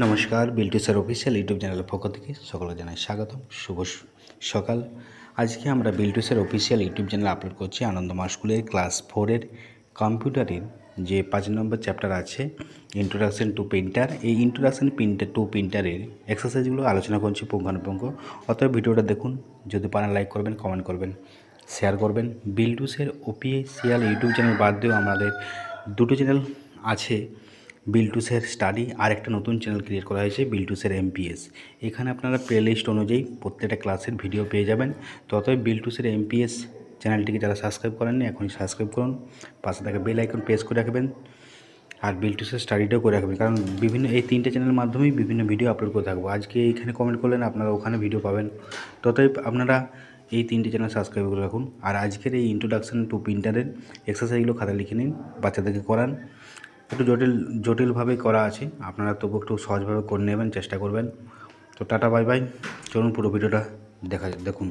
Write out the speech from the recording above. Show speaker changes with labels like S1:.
S1: নমস্কার, Biltu sir official YouTube চ্যানেলের পক্ষ থেকে সকলে জানাই স্বাগতম। শুভ সকাল। আজকে আমরা বিল্টু স্যার অফিসিয়াল ইউটিউব চ্যানেলে আপলোড করছি আনন্দমা স্কুলের ক্লাস 4-এর কম্পিউটারের যে 5 নম্বর চ্যাপ্টার আছে ইন্ট্রোডাকশন টু প্রিন্টার। এই ইন্ট্রোডাকশন টু প্রিন্টারের এক্সারসাইজগুলো আলোচনা করছি পুঙ্খানুপুঙ্খ। অতএব ভিডিওটা দেখুন, যদি পারেন লাইক করবেন, কমেন্ট করবেন, শেয়ার করবেন। Biltu sir official YouTube channel বাদ দিয়েও আমাদের দুটো চ্যানেল আছে, বিল্টু স্যার স্টাডি আর একটা নতুন চ্যানেল ক্রিয়েট করা হয়েছে বিল্টু স্যার এমপিএস। এখানে আপনারা প্লে লিস্ট অনুযায়ী প্রত্যেকটা ক্লাসের ভিডিও পেয়ে যাবেন। ততই বিল্টু স্যার এমপিএস চ্যানেলটিকে যারা সাবস্ক্রাইব করেননি এখনই সাবস্ক্রাইব করুন, পাশে থাকা বেল আইকন প্রেস করে রাখবেন আর বিল্টু স্যার স্টাডিটাও করে রাখবেন, কারণ বিভিন্ন এই তিনটে চ্যানেলের মাধ্যমেই বিভিন্ন ভিডিও আপলোড করে থাকবো। আজকে এইখানে কমেন্ট করলেন, আপনারা ওখানে ভিডিও পাবেন। ততই আপনারা এই তিনটে চ্যানেল সাবস্ক্রাইব করে রাখুন। আর আজকের এই ইন্ট্রোডাকশন টু প্রিন্টারের এক্সারসাইজগুলো খাতা লিখে নিন, বাচ্চাদেরকে করান। একটু জটিলভাবে করা আছে, আপনারা তবু একটু সহজভাবে করে নেবেন, চেষ্টা করবেন। তো টাটা, বাই বাই। চলুন পুরো ভিডিওটা দেখুন।